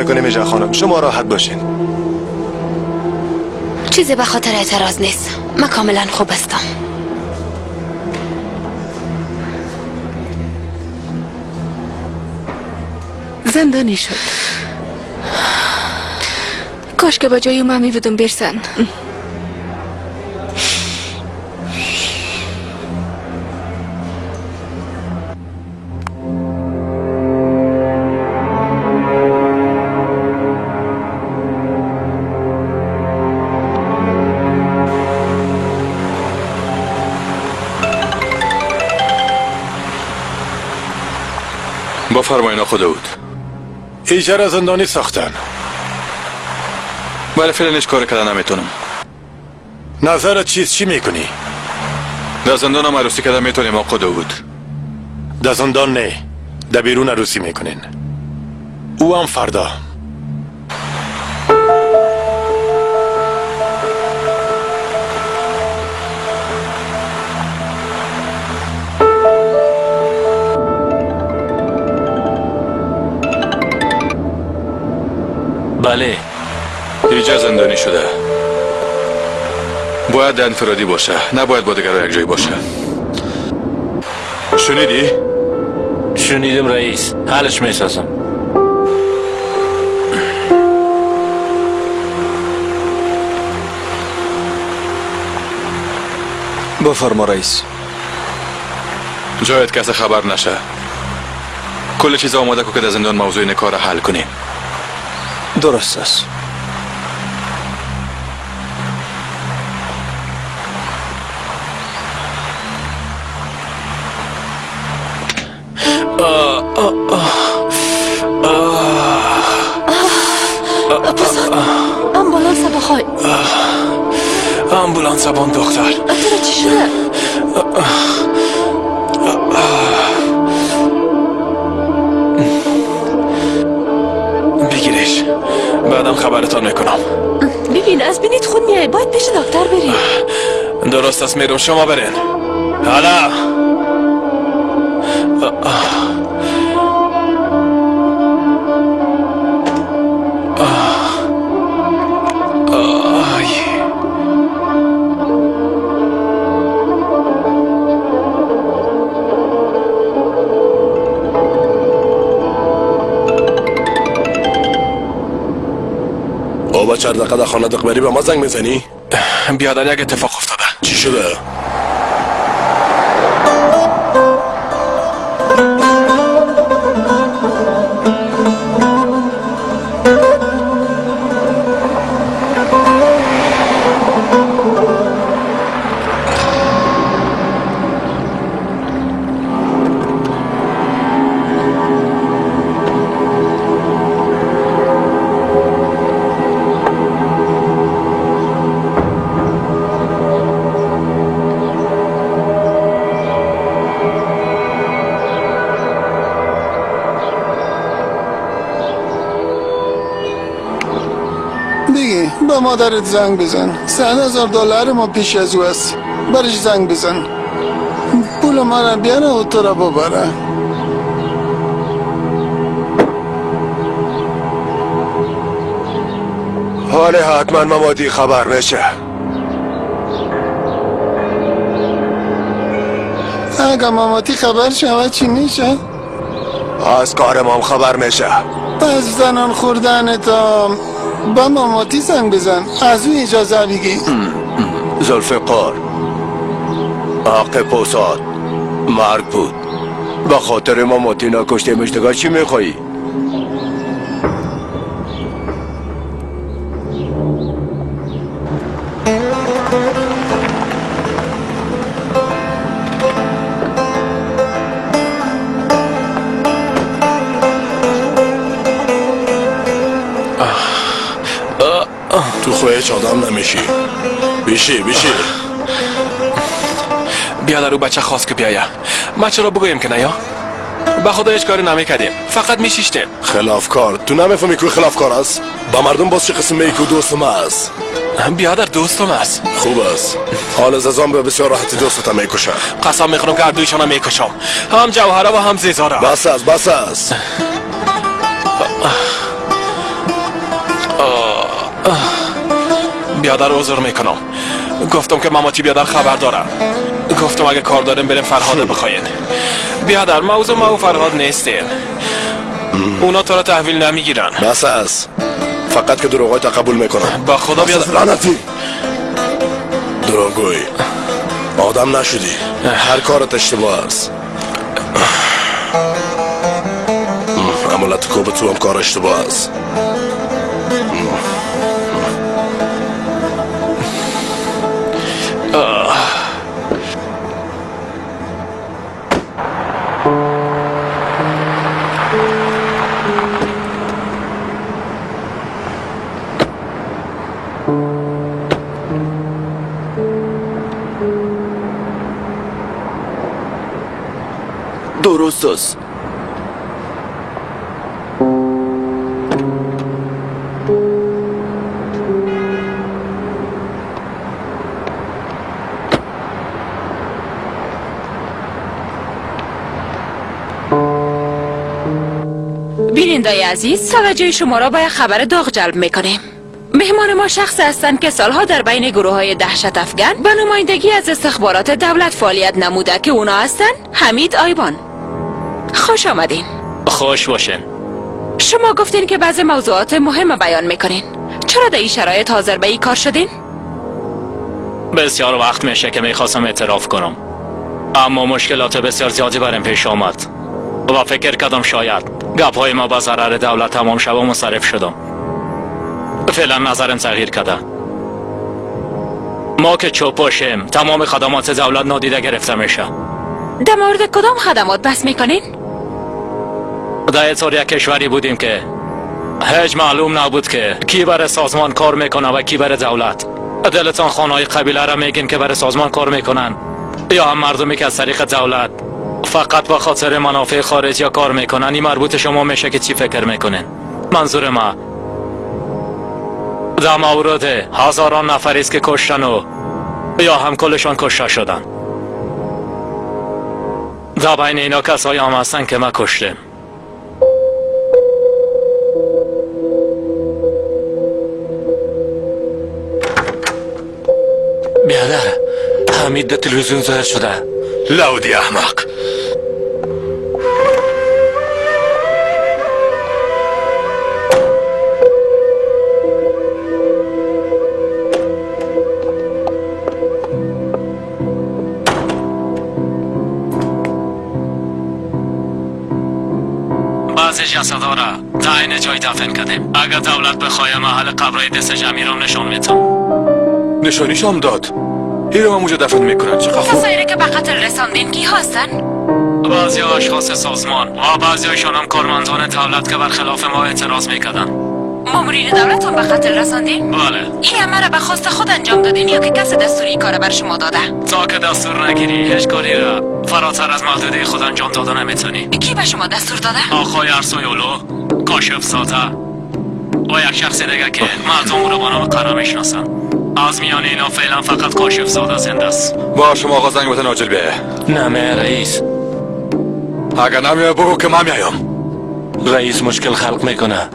میکنیم ایجا خانم. شما راحت باشین. چیزی به خاطر اعتراض نیست. من کاملا خوب هستم. زندانی شد. کاش که با جای من میبودم برسن. بفرمایید خدا بود. ایجار زندانی ساختن. ولی فعلا هیچ کار کردن نمیتونم. نظرت چی میکنی؟ در زندان هم عروسی کردن میتونیم آقا بود. در زندان نه، در بیرون عروسی میکنین. او هم فردا. بله. ایجا زندانی شده. باید در انفرادی باشه، نباید با دیگران یک جایی باشه. شنیدی؟ شنیدم رئیس. حلش میسازم. بفرما رئیس. جایت کسی خبر نشه. کل چیز آماده که در زندان موضوع این کار حل کنیم. درست است. امبولانس بخوای. امبولانس بان دختر. تو چی شده؟ بگیرش. بعدم خبرتان میکنم. ببین از بینیت خون میای. باید پیش دکتر بری. درست است میرم. شما برین. حالا بابا چند دقیقه در خانه دق بری به ما زنگ میزنی؟ بیادر یک اتفاق افتاده. چی شده؟ به مادرت زنگ بزن. $100,000 ما پیش از او است. برش زنگ بزن. پول ما را بیاره و تو را ببره. حالا حتما مامادی خبر میشه. اگه ماماتی خبر شود چی میشه؟ از کار ما هم خبر میشه. پس زنان خوردن تا با ماماتی زنگ بزن. از او اجازه بگی. ذوالفقار حق پوساد مرگ بود. به خاطر ما ماتی نکشته مشتگاه چی میخوایی؟ تو خواهیچ آدم نمیشی. بیشی بیادر او بچه خواست که بیایه. ما چرا بگویم که نیا؟ به خدا هیچ کاری نمیکردیم. فقط میشیشتیم. خلافکار تو نمیفهمی که خلافکار است؟ با مردم باز چه قسم میگو دوستم است؟ بیادر دوستم است. خوب است. حال از ازام به بسیار راحتی دوستم میکشم. قسم میخورم که هر دویشان میکشم. هم جوهره و هم زیزاره. بس است بیادر عذر میکنم. گفتم که ماماتی بیادر خبر دارم. گفتم اگه کار داریم بریم فرهاد بخواین. بیادر موضوع ما و فرهاد نیستیم. اونا تو را تحویل نمیگیرن. بس از فقط که دروغای قبول میکنم. با خدا بیادر. لعنتی دروغگوی آدم نشدی. هر کارت اشتباه است. عملت کوب تو هم کار اشتباه است. درست است. بینندای عزیز، توجه شما را به خبر داغ جلب میکنیم. مهمان ما شخصی هستند که سالها در بین گروه های دهشت افغان به نمایندگی از استخبارات دولت فعالیت نموده که اونا هستند حمید آیبان. خوش آمدین. خوش باشین. شما گفتین که بعضی موضوعات مهم بیان میکنین. چرا در این شرایط حاضر به این کار شدین؟ بسیار وقت میشه که میخواستم اعتراف کنم، اما مشکلات بسیار زیادی برام پیش آمد و فکر کردم شاید گپ‌های ما با ضرر دولت تمام شد و منصرف شدم. فعلا نظرم تغییر کرده. ما که چوب باشیم تمام خدمات دولت نادیده گرفته میشه. در مورد کدام خدمات بحث میکنین؟ در اطار یک کشوری بودیم که هیچ معلوم نبود که کی برای سازمان کار میکنه و کی برای دولت. دلتان خانهای قبیله را میگین که برای سازمان کار میکنن، یا هم مردمی که از طریق دولت فقط به خاطر منافع خارجی کار میکنن. این مربوط شما میشه که چی فکر میکنین. منظور ما در مورد هزاران نفری است که کشتن و یا هم کلشان کشته شدن. در بین اینا کسایی هم هستن که ما کشتیم. بیادر حمید در تلویزیون ظاهر شده. لودی احمق. بعضی جسدها را تعیین جای دفن کردیم. اگر دولت بخواه محل قبرهای دست جمعی را نشان میتم. نشانیش هم داد. این رو هم اونجا دفن میکنن. چقدر خوب. کسایی که به قتل رساندین کی هستن؟ بعضی اشخاص سازمان و بعضی هایشان هم کارمندان دولت که برخلاف ما اعتراض میکردن. مامورین دولت هم به قتل رساندین؟ بله. این همه را به خواست خود انجام دادین یا که کسی دستوری این کار بر شما داده؟ تا که دستور نگیری هیچ کاری را فراتر از محدوده خود انجام داده نمیتونی. کی به شما دستور داده؟ آقای ارسویولو، کاشف ساده و یک شخص دیگه که مردم رو با نام قرا میشناسن. از میان اینا فعلا فقط کاشف ساده زنده است. با شما آقا زنگ بزن عاجل بیایه. نه رئیس. اگر نمیای بگو که من میایم. رئیس مشکل خلق میکنه.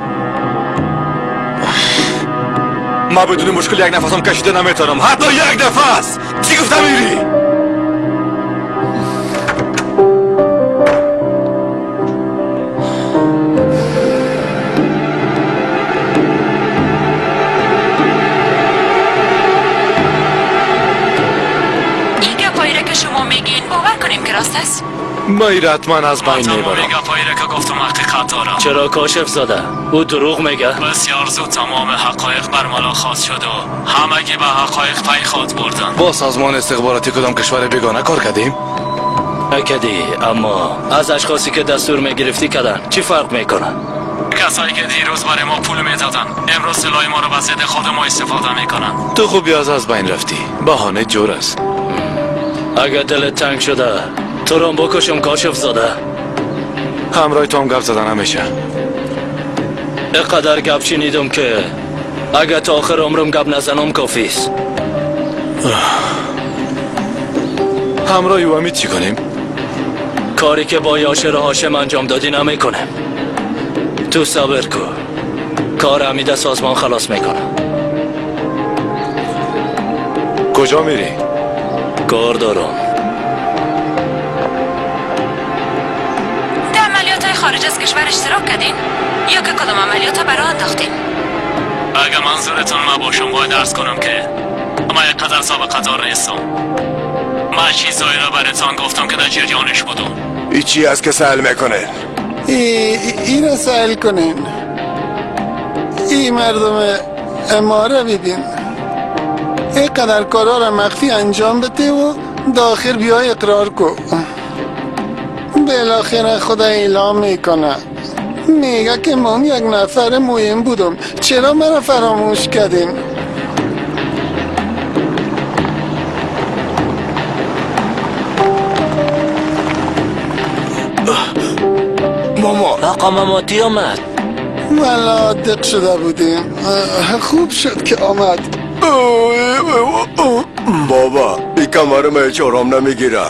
ما بدون مشکل یک نفسم کشیده نمیتونم. حتی یک نفس. چی گفتم میری؟ شما میگین باور کنیم که راست است؟ مایر حتما از بین تمام میبرم. گپایی را که گفتم حقیقت داره. چرا کاشف زاده؟ او دروغ میگه. بسیار زود تمام حقایق برملا خواست شد و همگی به حقایق پی خود بردن. با سازمان استخباراتی کدام کشور بیگانه کار کردیم؟ نکدی، اما از اشخاصی که دستور میگرفتی کردن چی فرق میکنه؟ کسایی که دیروز برای ما پول میدادن امروز سلاح ما رو به ضد خود ما استفاده میکنن. تو خوبی از بین رفتی. بهانه جور است. اگر دلت تنگ شده تو رو بکشم کاشف زاده. همراه تو هم گپ زدن همیشه. اینقدر گپ شنیدم که اگر تا آخر عمرم گپ نزنم کافیست. همراه او امید چی کنیم؟ کاری که با یاشر هاشم انجام دادی نمیکنم. تو صبر کن. کار حمید سازمان خلاص میکنه. کجا میری؟ کار دارم. در عملیات های خارج از کشور اشتراک کردین؟ یا که کدام عملیات ها برای انداختین؟ اگه منظورتون ما باشم باید درس کنم که ما یک قدر سابقه دار نیستم. ما چیزایی را براتان گفتم که در جریانش بودم. ایچی از که سهل میکنه. این را سهل کنین. این مردم اماره بیدین اینقدر کارا را مخفی انجام بده و داخل بیای اقرار کن. بالاخره خدا اعلام میکنه میگه که من یک نفر مهم بودم، چرا مرا فراموش کردین؟ ماما آقا ماماتی آمد. والا دق شده بودیم. خوب شد که آمد. بابا این کمرم هیچ آرام نمیگیره.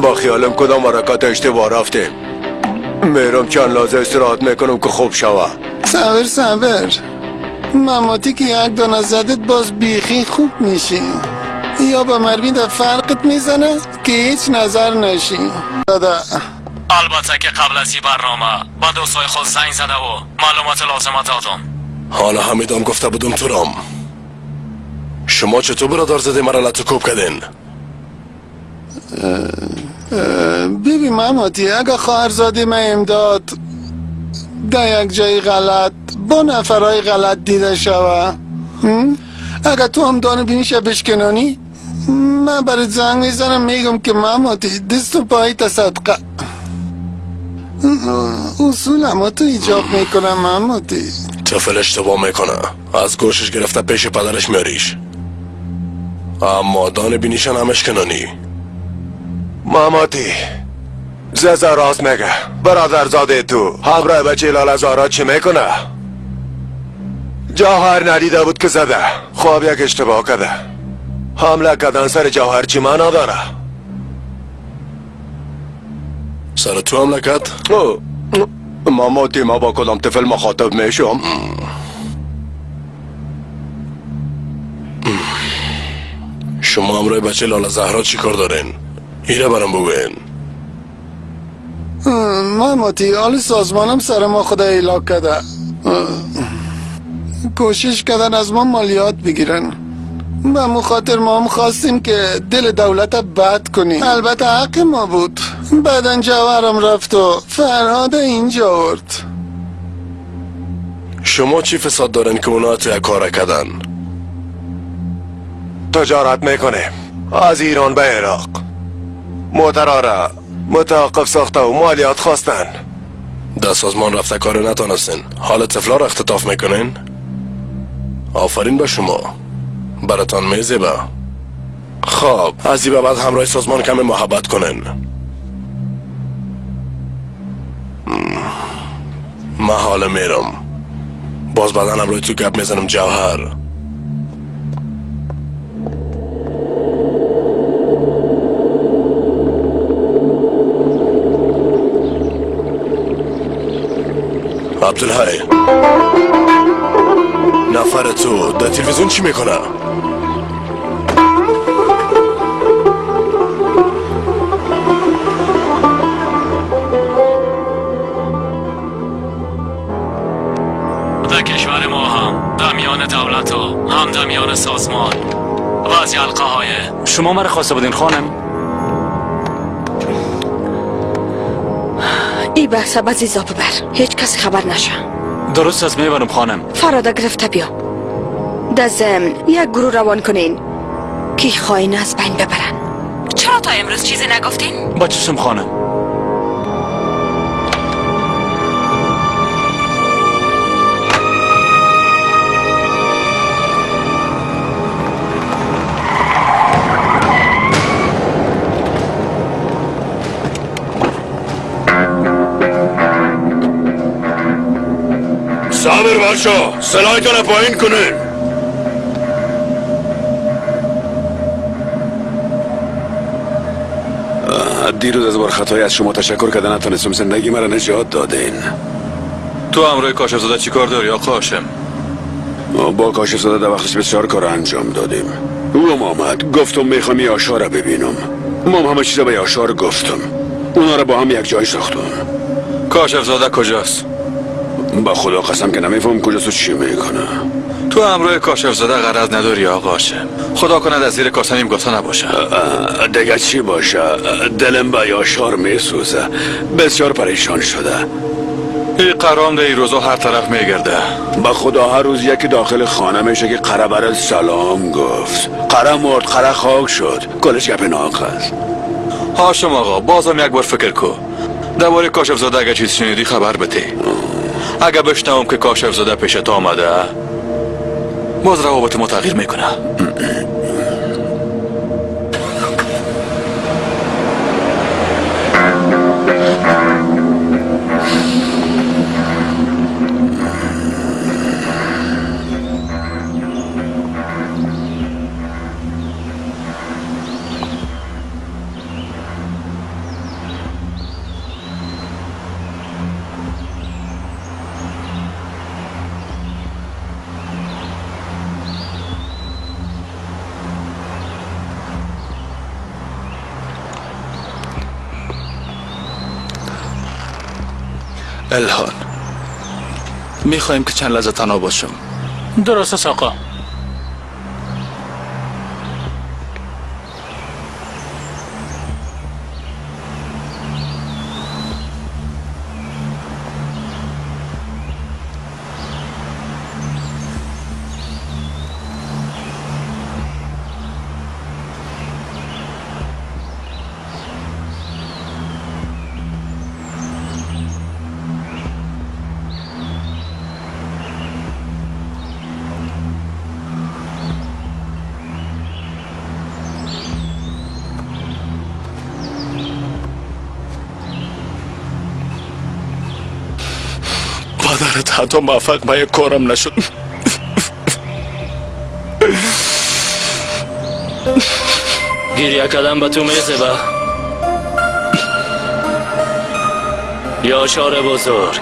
با خیالم کدام حرکت اشتباه رفتیم. میرم چند لحظه استراحت میکنم که خوب شوه. صبر ماماتی که یک دانه زدت باز بیخی خوب میشی، یا با مربی در فرقت میزنه که هیچ نظر نشی. دادا البته که قبل از این برنامه با دوستای خود زنگ زده و معلومات لازمه دادم. حالا حمیدم گفته بودم تو رام. شما چطور برادر زده مرا لطکوب کردین؟ ببین ماماتی، اگه خواهرزاده من امداد در یک جای غلط با نفرهای غلط دیده شوه، اگه تو هم دانه بینیش بشکنانی، من برای زنگ میزنم میگم که ماماتی دست و پایی تا صدقه. اصول اما تو ایجاب میکنم ماماتی. طفل اشتباه میکنه، از گوشش گرفته پیش پدرش میاریش، اما دانه بینیشن همش کنانی. ماماتی ززا راست میگه. برادر زاده تو همراه بچه لاله زارا چی میکنه؟ جوهر ندیده بود که زده. خواب یک اشتباه کرده. حمله کردن سر جوهر چی معنا داره؟ سر تو حمله کرد؟ ماماتی ما با کدام طفل مخاطب میشم؟ شما همراه بچه لاله زهرا چی کار دارین؟ اینه برام بگوین. ماماتی حال سازمانم سر ما خدا ایلا کرده. کوشش کردن از ما مالیات بگیرن. به مخاطر ما هم خواستیم که دل دولت بد کنیم. البته حق ما بود. بعدن جوهرم رفت و فرهاد اینجا آورد. شما چی فساد دارین که اونا تو یک کار کردن؟ تجارت میکنه از ایران به عراق. موترها را متوقف ساخته و مالیات خواستن. در سازمان رفته کار نتانستین، حال طفلا را اختطاف میکنین؟ آفرین به شما، براتان میزیبه. خب از این به بعد همراه سازمان کمی محبت کنین. من حالا میرم، باز بعدا همراه تو گپ میزنم جوهر. عبدالحی نفر تو در تلویزیون چی میکنه؟ در کشور ما هم در میان دولت و هم در میان سازمان بعضی حلقه های شما مرا خواسته بودین خانم؟ ای بحث عزیزا ببر، هیچ کسی خبر نشه. درست از میبرم خانم. فرادا گرفته بیا. در ضمن یک گروه روان کنین که خائن از بین ببرن. چرا تا امروز چیزی نگفتین؟ با چشم خانم. صبر باشا، سلایتان پایین کنین. دیروز از بار خطایی از شما تشکر کردن نتونستم، زندگی مرا نجات دادین. تو همراه کاشف زاده چی کار داری آقا هاشم؟ با کاشف زاده در وقتش بسیار کار انجام دادیم. او آمد گفتم میخوام یاشا را ببینم. ما همه چیز به یاشا رو گفتم. اونا را با هم یک جای ساختم. کاشف زاده کجاست؟ با خدا قسم که نمیفهم کجاست و چی میکنه. تو همراه کاشف زاده غرض نداری آقا هاشم. خدا کند از زیر کاسه نیم گاتا نباشه. دیگه چی باشه؟ دلم به یاشار میسوزه. بسیار پریشان شده. این قرام ده این روزا هر طرف میگرده. با خدا هر روز یکی داخل خانه میشه که قره برات سلام گفت. قره مرد، قره خاک شد. کلش گپ ناق است. هاشم آقا بازم یک بار فکر کو. درباره کاشف زاده اگه چیز شنیدی خبر بده. اگه بشنوم که کاشف زاده پیشت آمده باز روابط ما تغییر میکنه. الهان میخوایم که چند لحظه تنها باشم. درست است آقا. پدرت حتی موفق به یک کارم نشد. گریه کردن به تو میزبه. یاشار بزرگ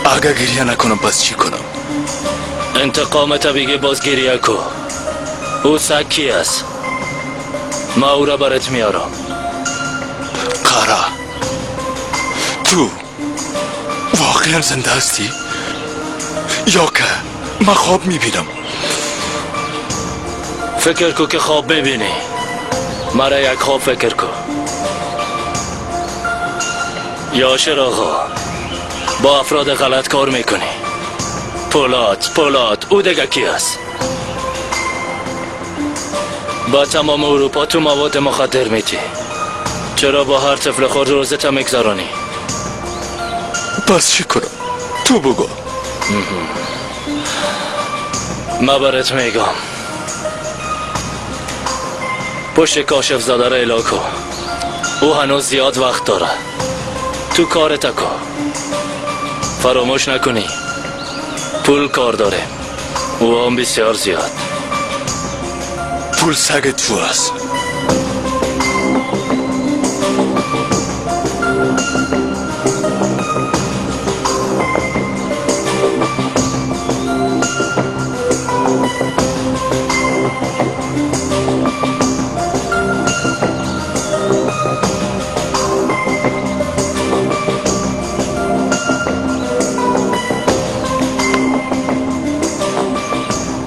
اگه گریه نکنم پس چی کنم؟ انتقامت بگی باز گریه کو. او سکی است. ما او را برات میارم. قره تو واقعا زنده هستی؟ یا که من خواب میبینم؟ فکر کو که خواب میبینی. مرا یک خواب فکر کو. یاشر آقا با افراد غلط کار میکنی. پولاد او دیگه کی است؟ با تمام اروپا تو مواد مخدر میتی. چرا با هر طفل خود روزتا میگذرانی؟ پس چی کنم؟ تو بگو. ما برات میگم. پشت کاشف زاده را الا کو. او هنوز زیاد وقت داره. تو کارت کو. فراموش نکنی پول کار داره. او هم بسیار زیاد. پول سگ تو است.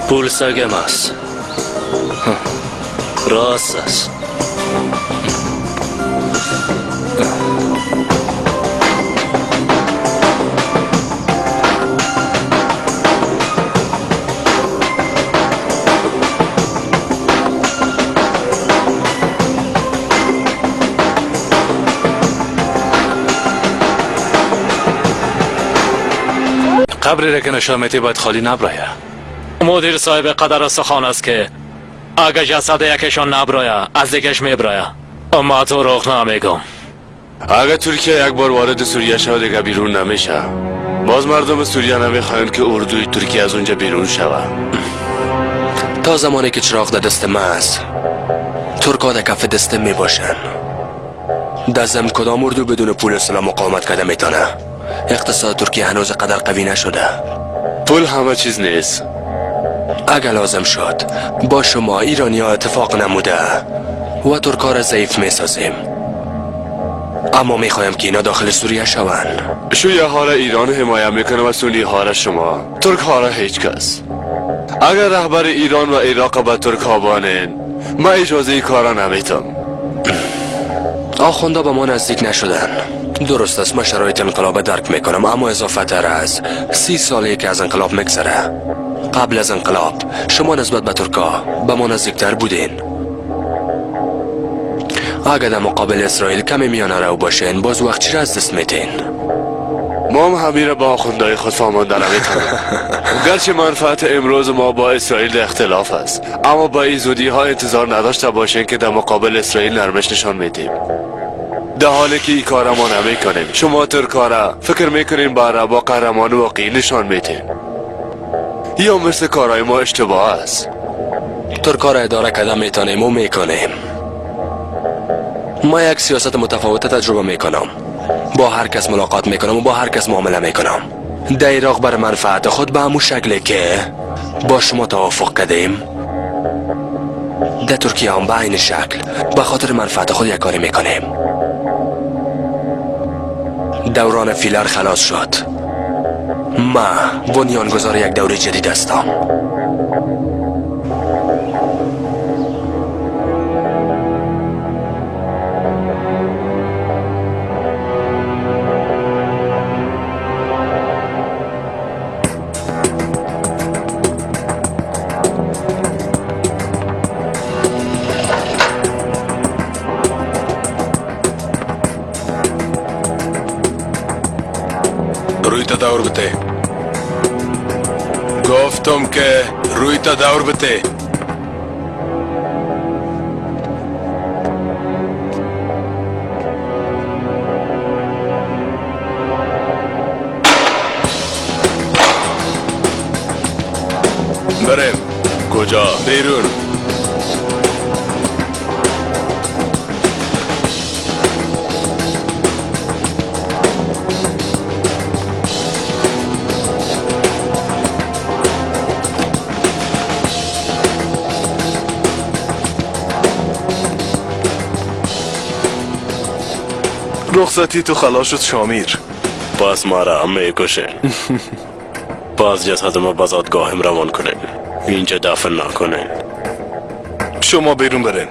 پول سگم است. راست است. قبری را که نشامتی باید خالی نبرایه. مدیر صاحب قدر استخوان است که اگه جسد یکشان نبرایه از دیگش میبرایه. اما تو رخ نمیگم. اگه ترکیه یک بار وارد سوریه شد دیگه بیرون نمیشه. باز مردم سوریه نمیخواین که اردوی ترکیه از اونجا بیرون شوه. تا زمانی که چراغ در دست ما است ترکا در کف دست می باشن. در ضمن کدام اردو بدون پول سلاح مقاومت کرده میتونه؟ اقتصاد ترکیه هنوز قدر قوی نشده. پول همه چیز نیست. اگر لازم شد با شما ایرانی ها اتفاق نموده و ترکا را ضعیف می سازیم، اما می خواهیم که اینا داخل سوریه شوند. شیعه ها را ایران حمایت میکنه و سنی ها را شما، ترک ها را هیچ کس. اگر رهبر ایران و عراق به ترک ها بانین، ما اجازه ای کارا نمیتم. آخونده به ما نزدیک نشدن. درست است، من شرایط انقلاب درک میکنم، اما اضافه تر از 30 ساله که از انقلاب میگذره. قبل از انقلاب شما نسبت به ترکا به ما نزدیکتر بودین. اگر در مقابل اسرائیل کمی میانه رو باشین، باز وقت چی را از دست میتین؟ ما هم همین را با آخوندهای خود فهمانده نمیتونیم. گرچه منفعت امروز ما با اسرائیل در اختلاف است، اما با این زودی ها انتظار نداشته باشین که در مقابل اسرائیل نرمش نشان میدیم. در حالی که این کار ما نمیکنیم، شما ترکا فکر میکنین با قهرمان واقعی نشان میدین، یا مثل کارهای ما اشتباه است؟ ترکا را اداره کردن میتونیم و میکنیم. ما یک سیاست متفاوت تجربه میکنم. با هر کس ملاقات میکنم و با هر کس معامله میکنم. در عراق بر منفعت خود به همون شکلی که با شما توافق کردیم، در ترکیه هم به این شکل به خاطر منفعت خود یک کاری میکنیم. دوران فیلر خلاص شد. ما بنیانگذار یک دوره جدید هستم. روی تا دور بته. گفتم که روی تا دور بته. بریم. کجا؟ بیرون. رخصتی تو خلاص شد شامیر. پس ما را هم میکشن. باز جسد ما بازدگاهم روان کنین، اینجا دفن نکنین. شما بیرون برین.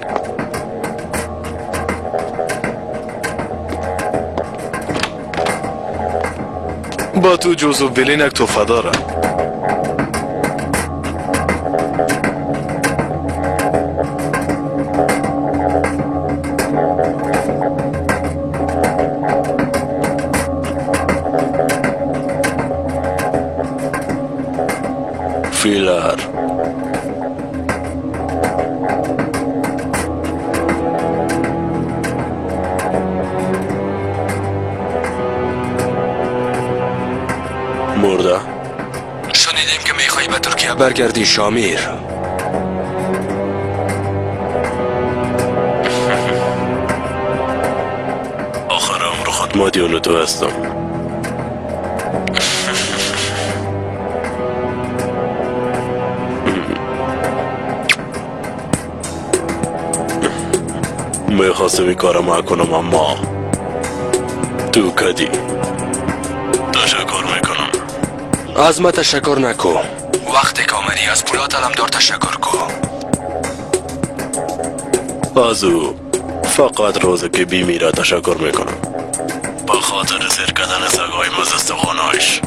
با تو جوزو بلینک توفه داره. فیلر مرده. شنیدیم که میخوایی به ترکیه برگردی شامیر. آخر عمر خود مادیون تو هستم. میخواستم این کارم کنم اما تو کدی. تشکر میکنم. از ما تشکر نکو. وقتی که آمدی از پولات علمدار تشکر کو. از او فقط روزه که بیمیره تشکر میکنم، با خاطر سر کردن سگای مزستخانهایش.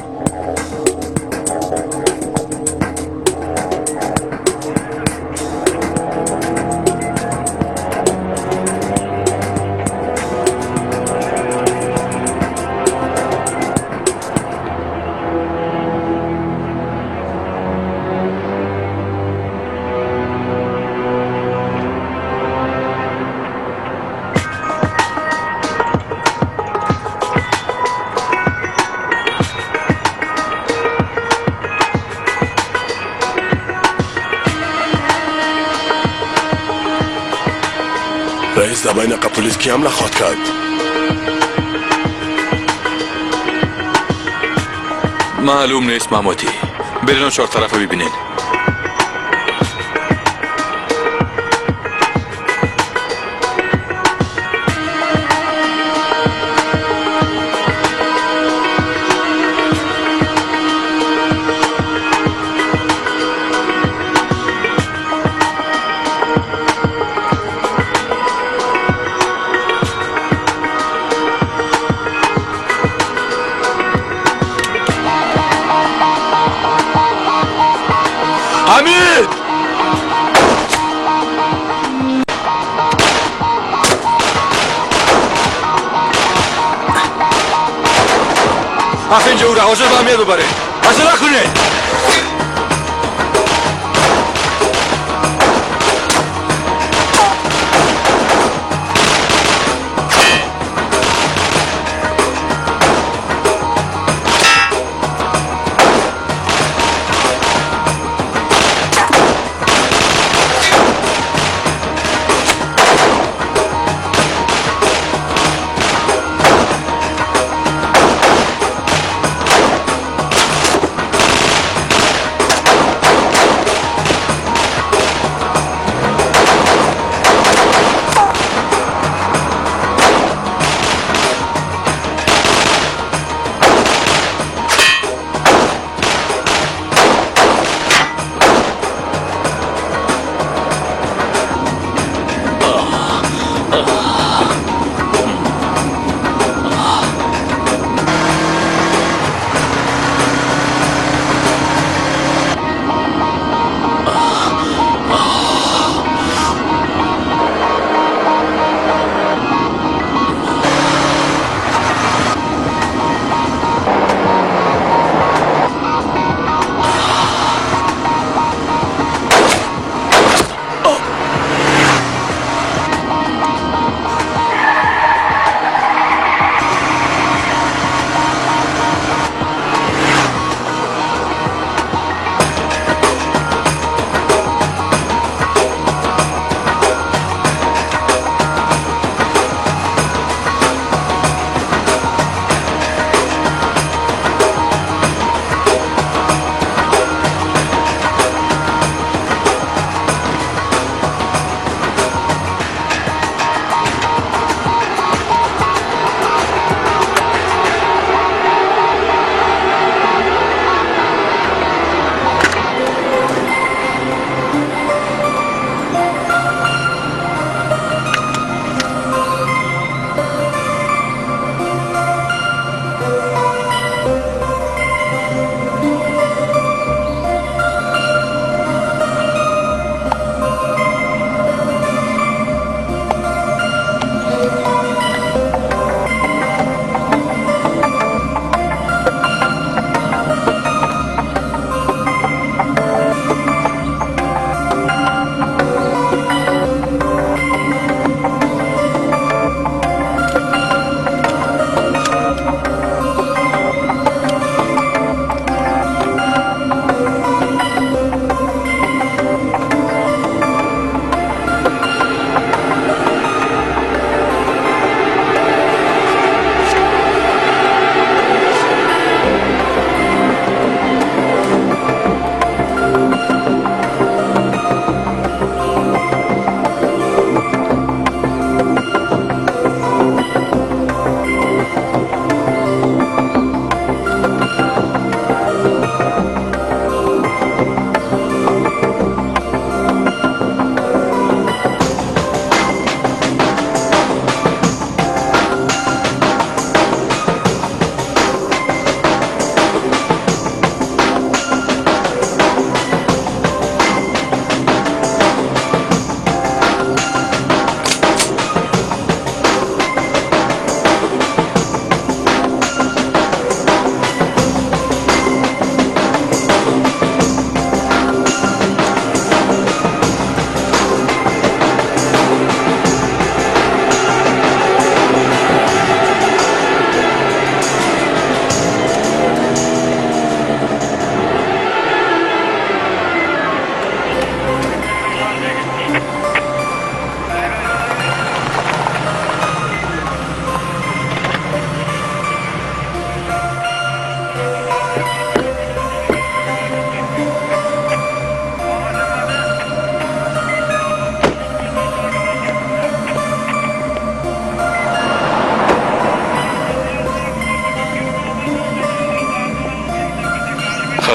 پلیس در بین پلیس کی حمله خواد کرد؟ معلوم نیست ماموتی. برین اون چهار طرف ببینین. حمید! اینجا او را حاضر به همیه ببره. حاضر نکنه.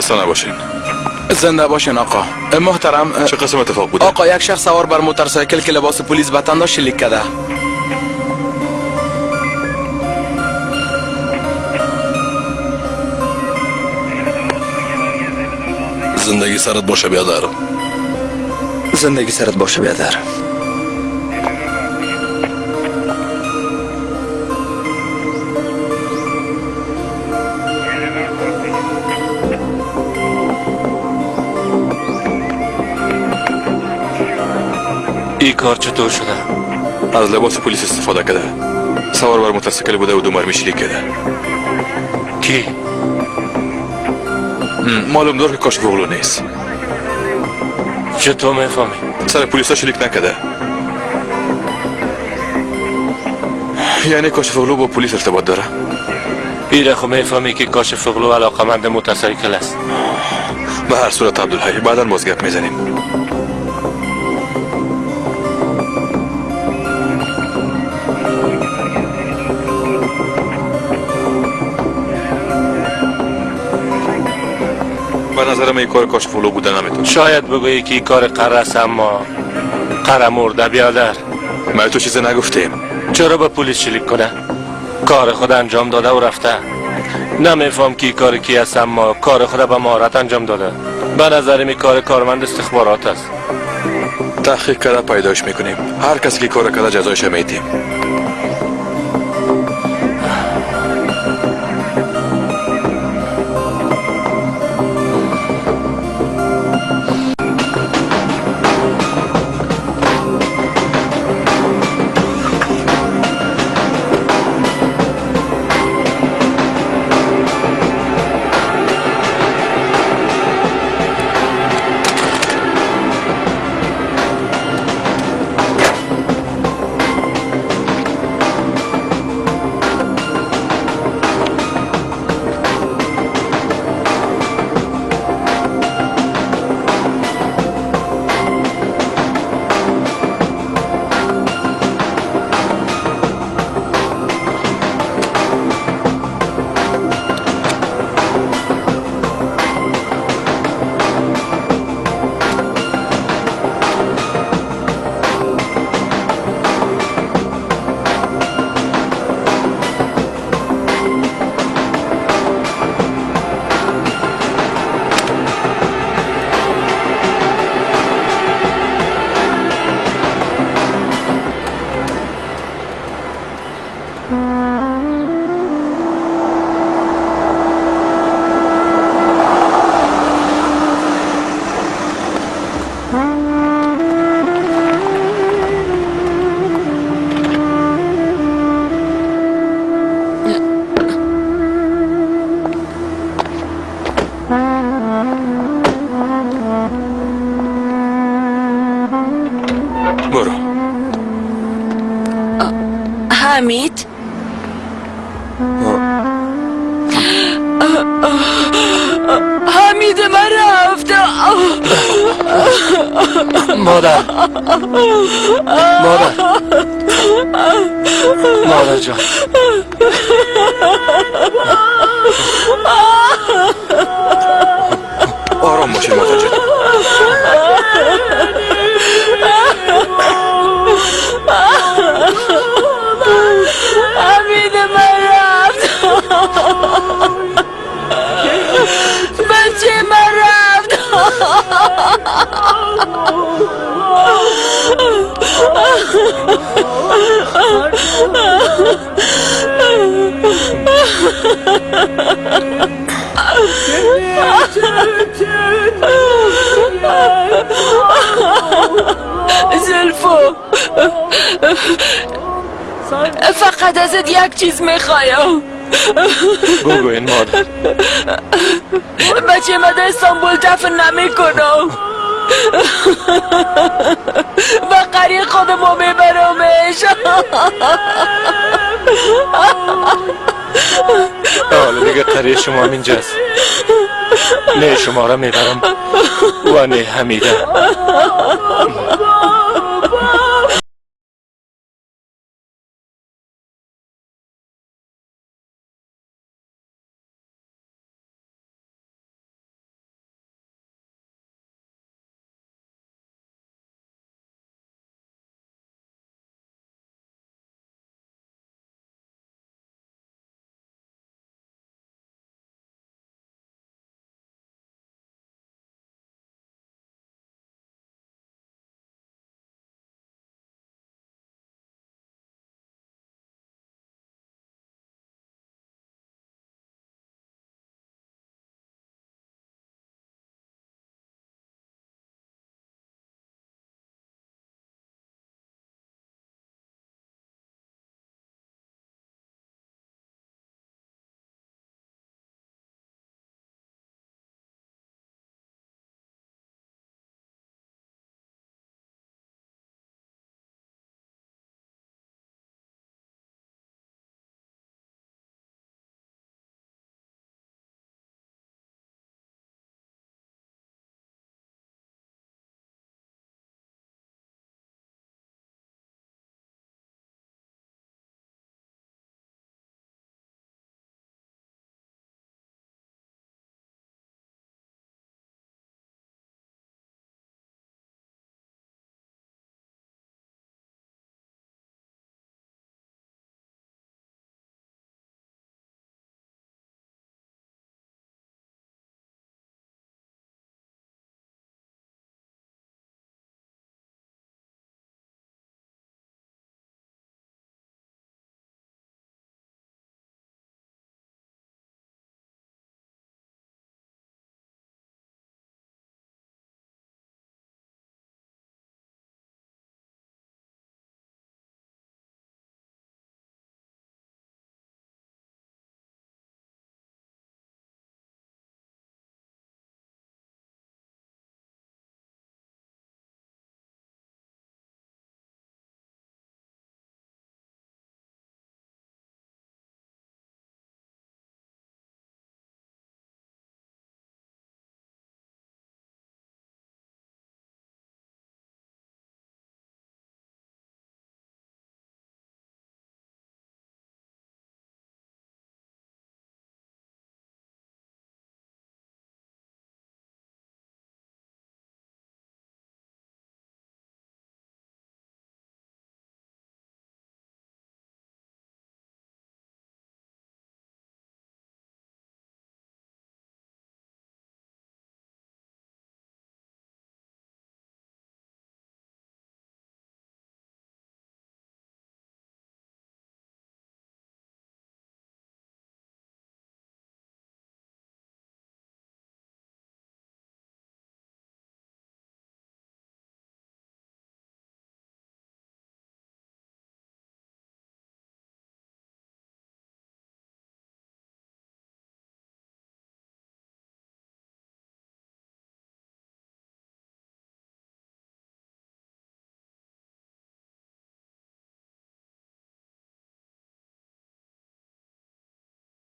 خسته نباشین. زنده باشین آقا. محترم، چه قسم اتفاق بوده؟ آقا یک شخص سوار بر موتورسایکل که لباس پلیس به تن داشت شلیک کرده. زندگی سرت باشه بیادر. زندگی سرت باشه بیادر. این کار چطور شده؟ از لباس پلیس استفاده کرده. سوار بر موتورسیکل بوده و 2 مرمی شلیک کرده. کی؟ معلوم دار که کاشف اغلو نیست. چطور میفهمی؟ سر پلیس ها شلیک نکرده. یعنی کاشف اغلو با پلیس ارتباط داره. ایره خو میفهمی که کاشف اغلو علاقمند موتورسیکل است. به هر صورت عبدالحی بعدا باز گپ میزنیم. به نظرم این کار کاشف اغلو بوده نمیتونه. شاید بگویی که این کار قره است، اما قره مرده بیادر. ما تو چیزی نگفتیم. چرا به پلیس شلیک کنه؟ کار خود انجام داده و رفته. نمیفهم که این کار کی است، اما کار خود به مهارت انجام داده. به نظر می کار کارمند استخبارات است. تحقیق کرده پیداش میکنیم. هر کسی که کار کرده جزایش میدیم. برو. حمید حمید من رفت. مادر مادر جان. آرام باشین مادر جان. حمید من رفت. بچه من رفت. زلفو فقط ازت یک چیز میخوایم. بگوین مادر. بچه من در استانبول دفن نمیکنم. و قریه خودمو میبرمش. حالا دیگه قریه شما اینجاست. نه شما را میبرم و نه حمیده.